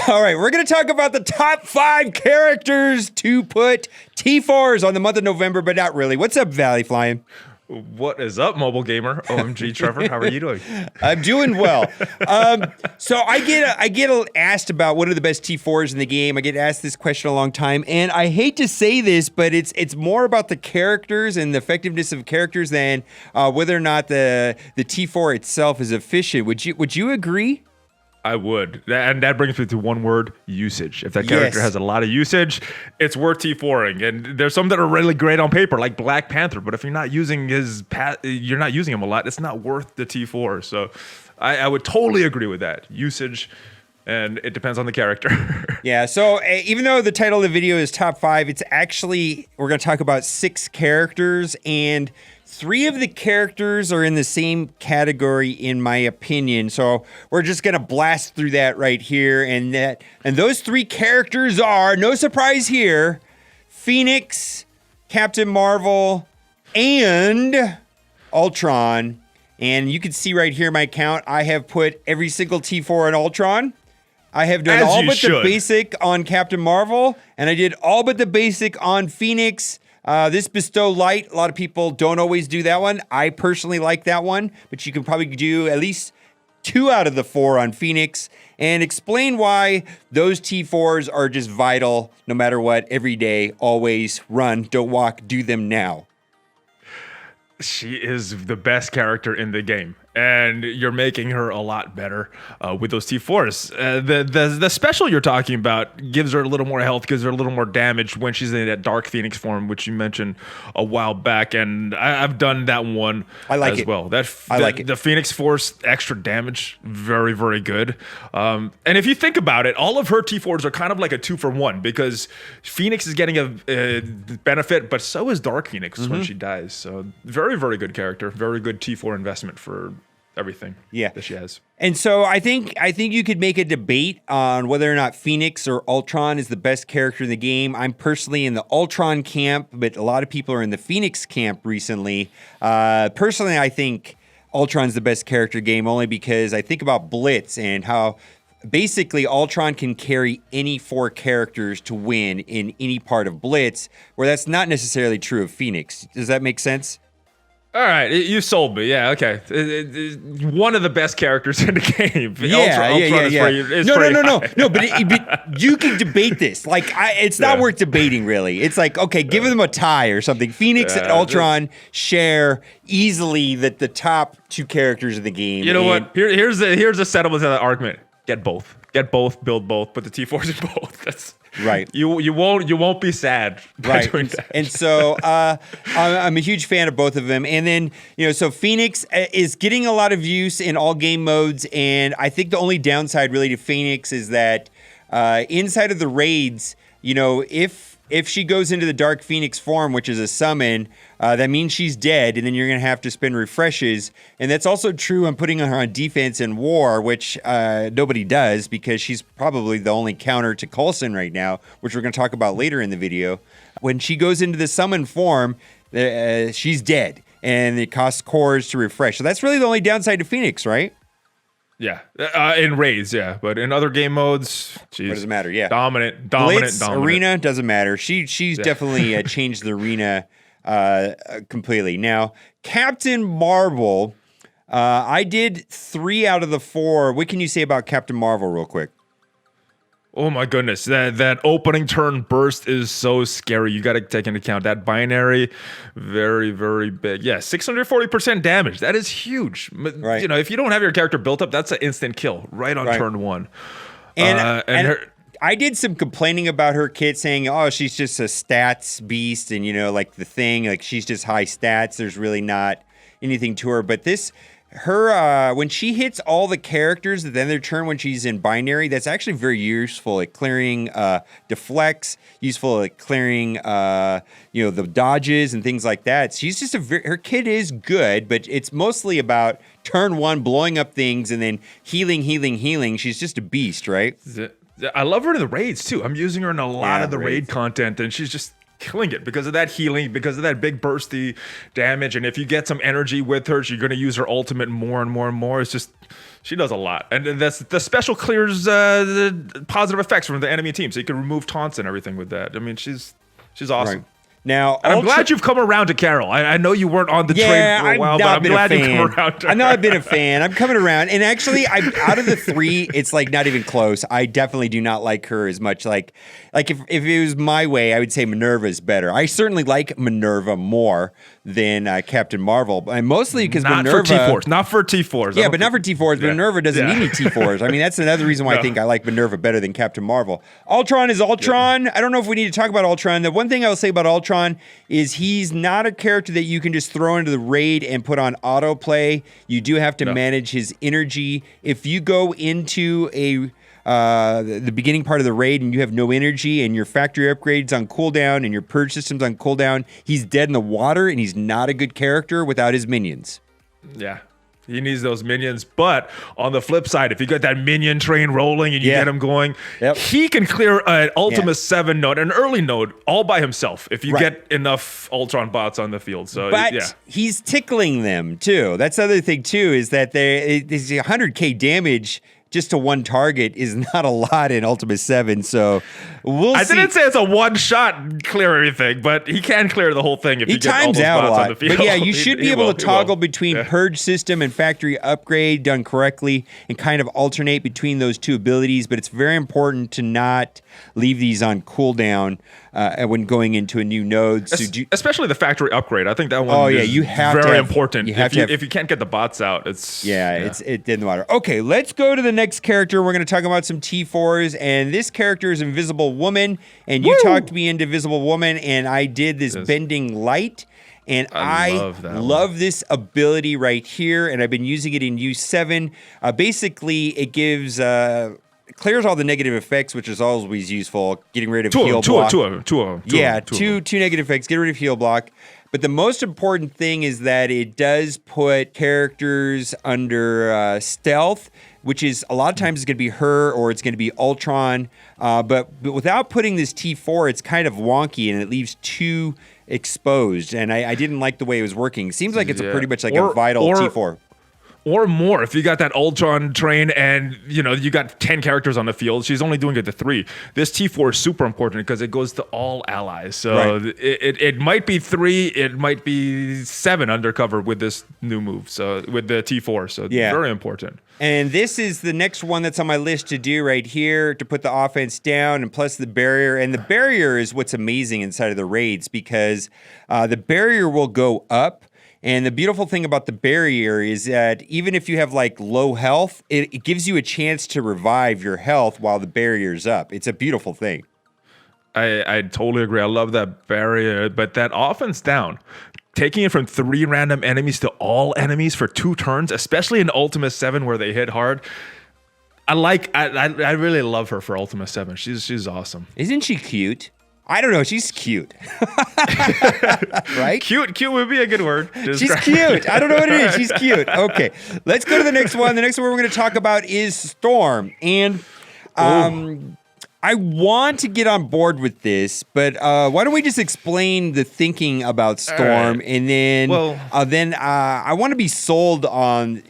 All right, we're going to talk about the top 5 characters to put T4s on the month of November, but not really. What's up, Valley Flying? What is up, mobile gamer? OMG, Trevor, how are you doing? I'm doing well. So I get asked about what are the best T4s in the game. I get asked this question a long time, and I hate to say this, but it's more about the characters and the effectiveness of characters than whether or not the T4 itself is efficient. Would you agree? I would. And that brings me to one word, usage. If that character has a lot of usage, it's worth T4ing. And there's some that are really great on paper, like Black Panther. But if you're not using you're not using him a lot, it's not worth the T4. So I would totally agree with that. Usage, and it depends on the character. Yeah, so even though the title of the video is top 5, it's actually, we're going to talk about 6 characters, and 3 of the characters are in the same category, in my opinion. So we're just going to blast through that right here. And those 3 characters are, no surprise here, Phoenix, Captain Marvel, and Ultron. And you can see right here in my account, I have put every single T4 on Ultron. I have done all but the basic on Captain Marvel, and I did all but the basic on Phoenix. This Bestow Light, a lot of people don't always do that one. I personally like that one, but you can probably do at least 2 out of the 4 on Phoenix, and explain why those T4s are just vital no matter what, every day, always. Run, don't walk, do them now. She is the best character in the game, and you're making her a lot better with those T4s. The special you're talking about gives her a little more health, gives her a little more damage when she's in that Dark Phoenix form, which you mentioned a while back, and I've done that one as well. I like it. The Phoenix Force extra damage, very, very good. And if you think about it, all of her T4s are kind of like a 2-for-1, because Phoenix is getting a benefit, but so is Dark Phoenix when she dies. So very, very good character, very good T4 investment for everything that she has. And so I think you could make a debate on whether or not Phoenix or Ultron is the best character in the game. I'm personally in the Ultron camp, but a lot of people are in the Phoenix camp recently. Personally, I think Ultron's the best character in the game, only because I think about Blitz and how basically Ultron can carry any 4 characters to win in any part of Blitz, where that's not necessarily true of Phoenix. Does that make sense? All right, you sold me. Yeah, okay. One of the best characters in the game. Ultron. No. But you can debate this. Like, it's not worth debating, really. It's like, okay, give them a tie or something. Phoenix and Ultron share easily the top 2 characters in the game. You know what? Here's a settlement to that argument. Get both. Build both. Put the T4s in both. That's right. You won't be sad by doing that. And so I'm a huge fan of both of them. And then, so Phoenix is getting a lot of use in all game modes. And I think the only downside really to Phoenix is that inside of the raids, if she goes into the Dark Phoenix form, which is a summon, that means she's dead, and then you're going to have to spend refreshes. And that's also true on putting her on defense in war, which nobody does, because she's probably the only counter to Coulson right now, which we're going to talk about later in the video. When she goes into the summon form, she's dead, and it costs cores to refresh. So that's really the only downside to Phoenix, right? Yeah, in raids, yeah, but in other game modes, geez, what does it matter? Yeah, dominant. Arena doesn't matter. She's definitely changed the arena completely. Now, Captain Marvel, I did 3 out of the 4. What can you say about Captain Marvel, real quick? Oh my goodness, that opening turn burst is so scary. You got to take into account that binary, very, very big. Yeah, 640% damage. That is huge. Right. If you don't have your character built up, that's an instant kill right on turn 1. And I did some complaining about her kit, saying, "Oh, she's just a stats beast," and like the thing, like she's just high stats. There's really not anything to her, but her when she hits all the characters at the end of their turn when she's in binary, that's actually very useful at clearing deflects, useful at clearing the dodges and things like that. She's just her kit is good, but it's mostly about turn 1 blowing up things and then healing. She's just a beast, right? I love her in the raids too. I'm using her in a lot of the raid content, and she's just killing it because of that healing, because of that big bursty damage. And if you get some energy with her, you're going to use her ultimate more and more and more. It's just, she does a lot. And that's the special clears the positive effects from the enemy team. So you can remove taunts and everything with that. I mean, she's awesome. Right. Now, and I'm glad you've come around to Carol. I know you weren't on the train for a while, but I'm glad you've come around to her. I know I've been a fan. I'm coming around. And actually, out of the three, it's like not even close. I definitely do not like her as much. Like if it was my way, I would say Minerva's better. I certainly like Minerva more than Captain Marvel. And mostly because Minerva... Not for T4s. Yeah, but not for T4s. But Minerva doesn't need any T4s. I mean, that's another reason why I think I like Minerva better than Captain Marvel. Ultron is Ultron. I don't know if we need to talk about Ultron. The one thing I will say about Ultron is he's not a character that you can just throw into the raid and put on autoplay. You do have to manage his energy. If you go into the beginning part of the raid and you have no energy and your factory upgrades on cooldown and your purge system's on cooldown, he's dead in the water and he's not a good character without his minions. Yeah. He needs those minions. But on the flip side, if you got that minion train rolling and you get him going, he can clear an Ultima 7 node, an early node, all by himself if you get enough Ultron bots on the field. So, but he's tickling them, too. That's the other thing, too, is that there's 100k damage just to one target is not a lot in Ultima 7, so we'll see. I didn't say it's a one-shot clear everything, but he can clear the whole thing if you get all those bots on the field. But yeah, you should be able to toggle between purge system and factory upgrade done correctly and kind of alternate between those two abilities, but it's very important to not leave these on cooldown when going into a new node. So especially the factory upgrade. I think that one is very important. If you can't get the bots out, it's... it didn't matter. Okay, let's go to the next character. We're going to talk about some T4s, and this character is Invisible Woman, and you talked me into Invisible Woman, and I did this bending light, and I love this ability right here, and I've been using it in U7. Basically, it gives... clears all the negative effects, which is always useful. Getting rid of heal block. Two of them. Two negative effects. Get rid of heal block. But the most important thing is that it does put characters under stealth, which is a lot of times it's going to be her or it's going to be Ultron. But without putting this T4, it's kind of wonky and it leaves two exposed. And I didn't like the way it was working. Seems like it's pretty much like a vital T4. Or more, if you got that Ultron train and you got 10 characters on the field, she's only doing it to 3. This T4 is super important because it goes to all allies. So it might be 3, it might be 7 undercover with this new move. So with the T4, so very important. And this is the next one that's on my list to do right here to put the offense down, and plus the barrier. And the barrier is what's amazing inside of the raids because the barrier will go up. And the beautiful thing about the barrier is that even if you have like low health, it gives you a chance to revive your health while the barrier's up. It's a beautiful thing. I totally agree. I love that barrier, but that offense down, taking it from 3 random enemies to all enemies for 2 turns, especially in Ultima 7 where they hit hard. I really love her for Ultima 7. She's awesome. Isn't she cute? I don't know. She's cute. Right? Cute would be a good word. She's cute. I don't know what it is. She's cute. Okay. Let's go to the next one. The next one we're going to talk about is Storm. And I want to get on board with this, but why don't we just explain the thinking about Storm, and then I want to be sold on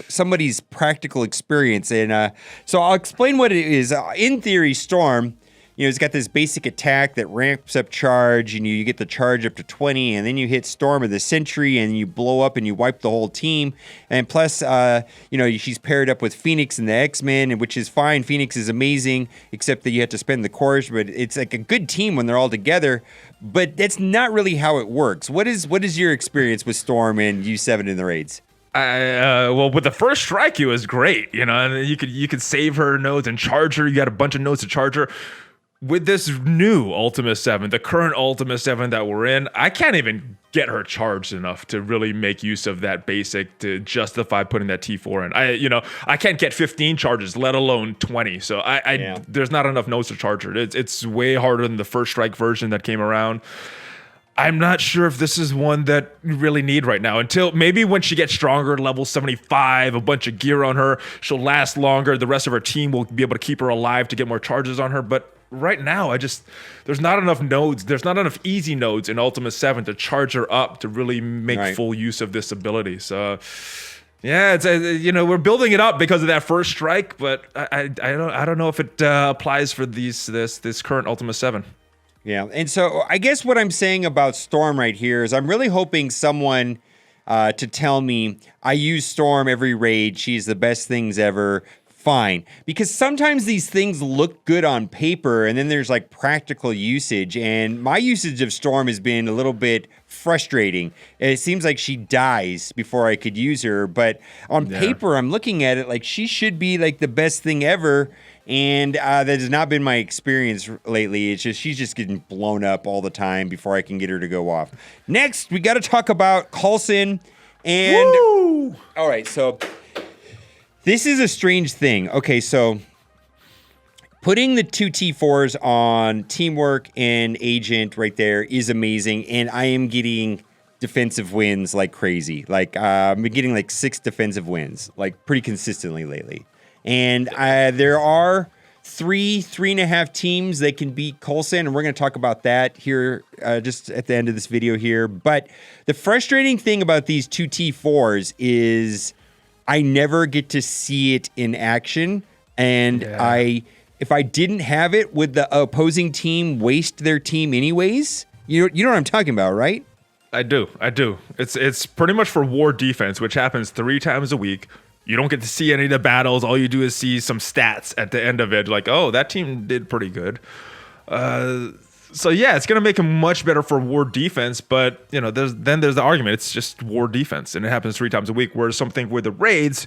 somebody's practical experience, and so I'll explain what it is. In theory, Storm. It's got this basic attack that ramps up charge, and you get the charge up to 20, and then you hit Storm of the Sentry, and you blow up and you wipe the whole team. And plus, she's paired up with Phoenix and the X-Men, which is fine. Phoenix is amazing, except that you have to spend the cores, but it's like a good team when they're all together. But that's not really how it works. What is your experience with Storm and U7 in the raids? Well, with the first strike, it was great. And you could save her nodes and charge her. You got a bunch of nodes to charge her. With this new Ultima 7, the current Ultima 7 that we're in, I can't even get her charged enough to really make use of that basic to justify putting that T4 in. I can't get 15 charges, let alone 20. So there's not enough nodes to charge her. It's way harder than the first strike version that came around. I'm not sure if this is one that you really need right now. Until maybe when she gets stronger, level 75, a bunch of gear on her, she'll last longer. The rest of her team will be able to keep her alive to get more charges on her. But right now, there's not enough nodes. There's not enough easy nodes in Ultima 7 to charge her up to really make full use of this ability. So, yeah, it's we're building it up because of that first strike, but I don't know if it applies for this current Ultima 7. Yeah, and so I guess what I'm saying about Storm right here is I'm really hoping someone to tell me I use Storm every raid. She's the best things ever. Fine, because sometimes these things look good on paper and then there's like practical usage, and my usage of Storm has been a little bit frustrating. It seems like she dies before I could use her, but on paper I'm looking at it like she should be like the best thing ever, and that has not been my experience lately. It's just she's just getting blown up all the time before I can get her to go off. Next, we got to talk about Coulson, and Woo! All right, so this is a strange thing. Okay, so putting the 2 T4s on Teamwork and Agent right there is amazing, and I am getting defensive wins like crazy. Like, I've been getting like 6 defensive wins, like pretty consistently lately. And there are 3.5 teams that can beat Coulson, and we're going to talk about that here just at the end of this video here. But the frustrating thing about these 2 T4s is I never get to see it in action, and if I didn't have it, would the opposing team waste their team anyways? You know what I'm talking about, right? I do. It's pretty much for war defense, which happens 3 times a week. You don't get to see any of the battles. All you do is see some stats at the end of it, like, oh, that team did pretty good. So yeah, it's gonna make him much better for war defense, but there's the argument. It's just war defense, and it happens 3 times a week. Whereas something with the raids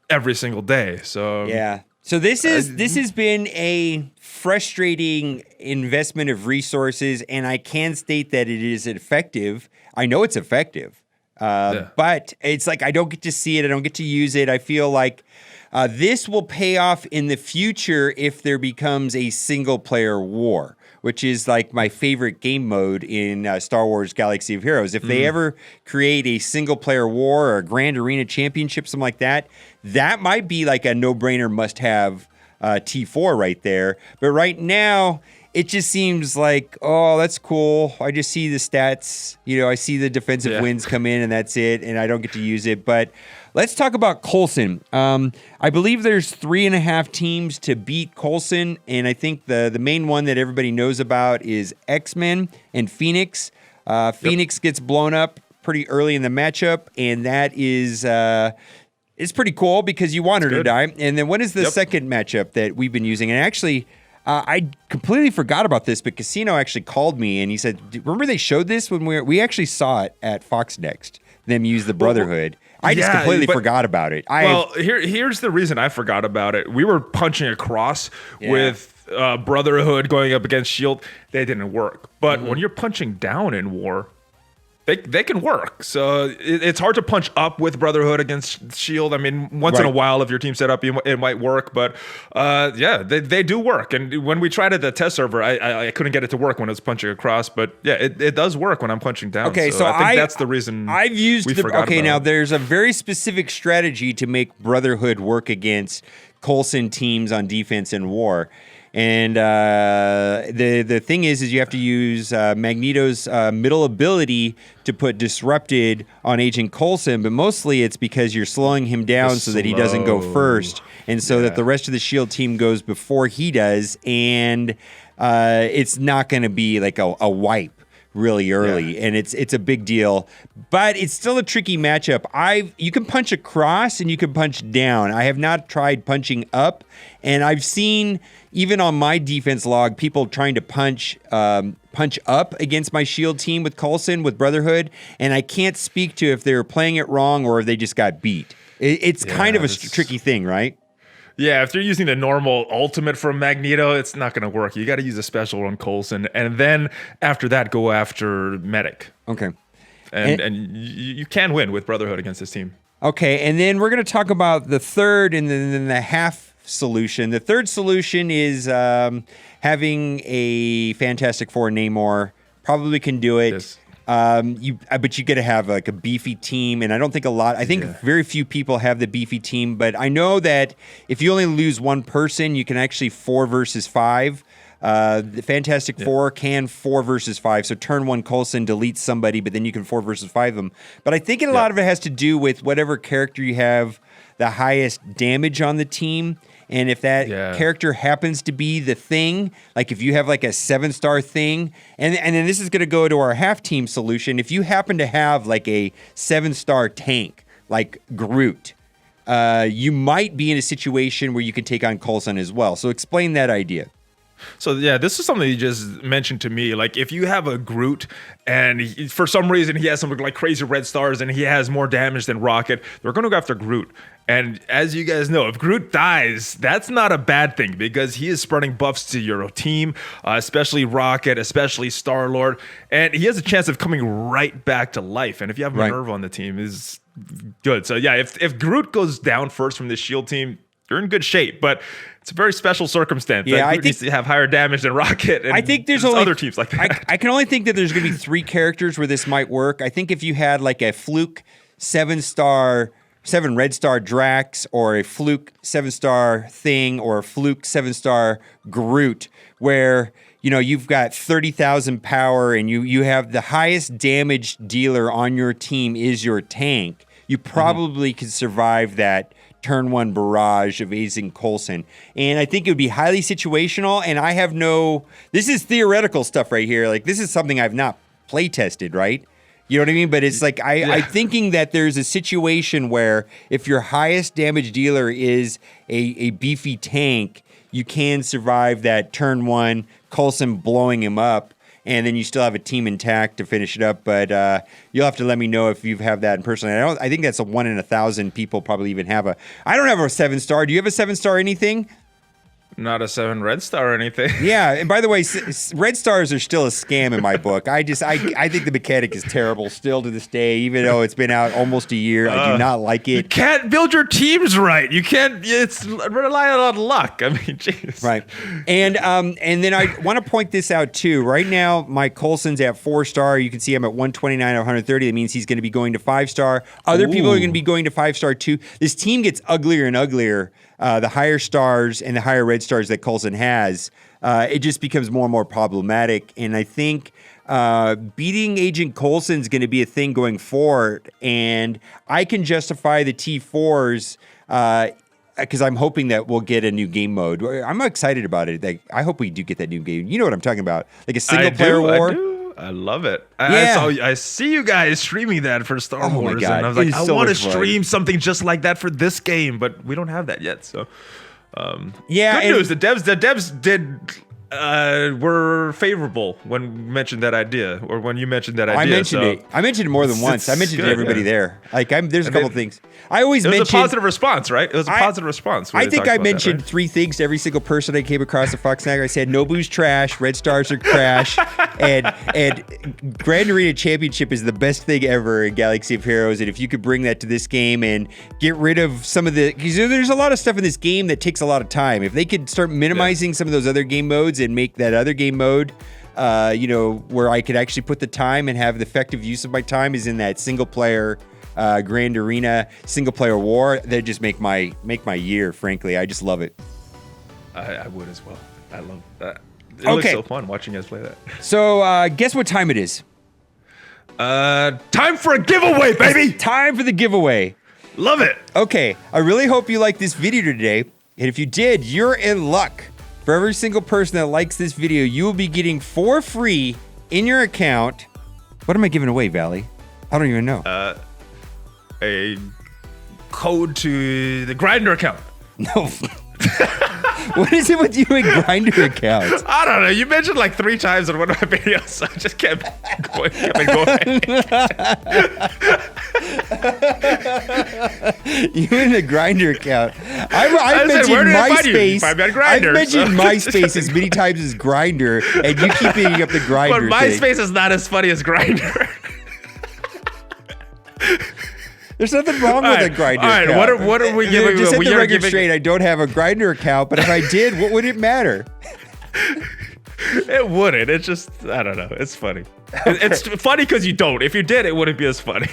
every single day. So yeah. So this has been a frustrating investment of resources, and I can state that it is effective. I know it's effective, but it's like I don't get to see it. I don't get to use it. I feel like this will pay off in the future if there becomes a single-player war, which is like my favorite game mode in Star Wars Galaxy of Heroes. If they ever create a single-player war or a Grand Arena Championship, something like that, that might be like a no-brainer must-have T4 right there. But right now, it just seems like, oh, that's cool. I just see the stats. I see the defensive wins come in, and that's it, and I don't get to use it. But let's talk about Coulson. I believe there's 3.5 teams to beat Coulson, and I think the main one that everybody knows about is X-Men and Phoenix. Phoenix gets blown up pretty early in the matchup, and that is it's pretty cool because you want her to die. And then what is the second matchup that we've been using? And actually, I completely forgot about this, but Casino actually called me and he said, remember they showed this when we actually saw it at Fox Next, them use the Brotherhood. I just completely forgot about it. Here's the reason I forgot about it. We were punching across with Brotherhood going up against Shield. They didn't work. But when you're punching down in war, they can work. So it's hard to punch up with Brotherhood against Shield. I mean, once in a while, if your team's set up, it might work. But they do work. And when we tried it at the test server, I couldn't get it to work when I was punching across. But yeah, it does work when I'm punching down. Okay, so I think that's the reason I've used we forgot about now it. There's a very specific strategy to make Brotherhood work against Coulson teams on defense and war. And the thing is you have to use Magneto's middle ability to put Disrupted on Agent Coulson, but mostly it's because you're slowing him down so that he doesn't go first, and so that the rest of the Shield team goes before he does, and it's not going to be like a wipe really early, and it's a big deal, but it's still a tricky matchup. You can punch across and you can punch down. I have not tried punching up, and I've seen even on my defense log people trying to punch up against my Shield team with Coulson with Brotherhood, and I can't speak to if they were playing it wrong or if they just got beat. It's kind of a tricky thing, right? Yeah, if you're using the normal ultimate from Magneto, it's not going to work. You got to use a special on Coulson, and then after that, go after Medic. Okay. And you can win with Brotherhood against this team. Okay, and then we're going to talk about the third and then the half solution. The third solution is having a Fantastic Four Namor. Probably can do it. Yes. But you got to have like a beefy team, and I don't think I think very few people have the beefy team. But I know that if you only lose one person, you can actually 4 versus 5. The Fantastic Four can 4 versus 5. So turn 1 Coulson deletes somebody, but then you can 4 versus 5 them. But I think a lot of it has to do with whatever character you have the highest damage on the team. And if that character happens to be the Thing, like if you have like a 7-star Thing, and then this is going to go to our half team solution. If you happen to have like a 7-star tank, like Groot, you might be in a situation where you can take on Coulson as well. So explain that idea. So yeah, this is something you just mentioned to me. Like if you have a Groot and for some reason he has some like crazy red stars and he has more damage than Rocket, they're going to go after Groot. And as you guys know, if Groot dies, that's not a bad thing because he is spreading buffs to your team, especially Rocket, especially Star-Lord. And he has a chance of coming right back to life. And if you have Minerva on the team, is good. So yeah, if Groot goes down first from the shield team, you're in good shape. But it's a very special circumstance. Yeah, Groot needs to have higher damage than Rocket. And I think there's only other teams like that. I can only think that there's going to be 3 characters where this might work. I think if you had like a fluke 7-star, 7 red star Drax, or a fluke 7-star Thing, or a fluke 7-star Groot, where you've got 30,000 power and you have the highest damage dealer on your team is your tank, you probably could survive that turn 1 barrage of Agent Coulson. And I think it would be highly situational, and I have this is theoretical stuff right here. Like, this is something I've not play tested, right? You know what I mean? But it's like, I'm thinking that there's a situation where if your highest damage dealer is a beefy tank, you can survive that turn 1 Coulson blowing him up, and then you still have a team intact to finish it up. But you'll have to let me know if you have that in person. I think that's a 1 in 1,000 people probably even have I don't have a 7-star. Do you have a 7-star anything? Not a 7 red star or anything. Yeah, and by the way, red stars are still a scam in my book. I think the mechanic is terrible still to this day, even though it's been out almost a year. I do not like it. You can't build your teams right. You can't. It's relying on luck. I mean, jeez. Right, and then I want to point this out too. Right now, my Coulson's at 4-star. You can see I'm at 129 out of 130. That means he's going to be going to 5-star. Other people are going to be going to 5-star too. This team gets uglier and uglier. The higher stars and the higher red stars that Coulson has, it just becomes more and more problematic. And I think beating Agent Coulson is going to be a thing going forward. And I can justify the T4s because I'm hoping that we'll get a new game mode. I'm excited about it. I hope we do get that new game. You know what I'm talking about? Like a single-player war. I do. I love it. Yeah. I see you guys streaming that for Star Wars. My God. And I was like, I so want to much fun. stream something just like that for this game, but we don't have that yet. So, yeah. Good news. The devs were favorable when we mentioned that idea, or when you mentioned that idea. I mentioned it. I mentioned it more than once. I mentioned it to everybody there. Like, there's a couple things. I always mention. It was a positive response, right? It was a positive response. I think I mentioned 3 things to every single person I came across at Fox Snagger. I said Nobu's trash, red stars are trash, and Grand Arena Championship is the best thing ever in Galaxy of Heroes. And if you could bring that to this game and get rid of some of because there's a lot of stuff in this game that takes a lot of time. If they could start minimizing some of those other game modes and make that other game mode, where I could actually put the time and have the effective use of my time is in that single player Grand Arena single player war, that just make my year. Frankly, I just love it. I would as well. I love that. It looks so fun watching you guys play that. So guess what time it is? Time for a giveaway, baby. Time for the giveaway. Love it. Okay, I really hope you liked this video today, and if you did, you're in luck. For every single person that likes this video, you will be getting for free in your account. What am I giving away, Valley? I don't even know. A code to the Grindr account. No. What is it with you and Grindr accounts? I don't know. You mentioned like 3 times in one of my videos, so I just kept going. You and the Grindr account. I've mentioned MySpace. I've mentioned MySpace as many times as Grindr, and you keep eating up the Grindr. But MySpace is not as funny as Grindr. There's nothing wrong with a Grindr account. All right, what are we giving? Just set the record straight. I don't have a Grindr account, but if I did, what would it matter? It wouldn't. It's just, I don't know. It's funny. It's funny because you don't. If you did, it wouldn't be as funny.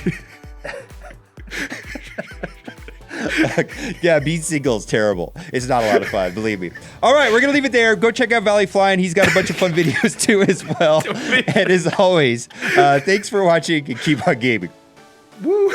Yeah, being single is terrible. It's not a lot of fun, believe me. All right, we're going to leave it there. Go check out Valley Flying. He's got a bunch of fun videos too as well. And as always, thanks for watching and keep on gaming. Woo.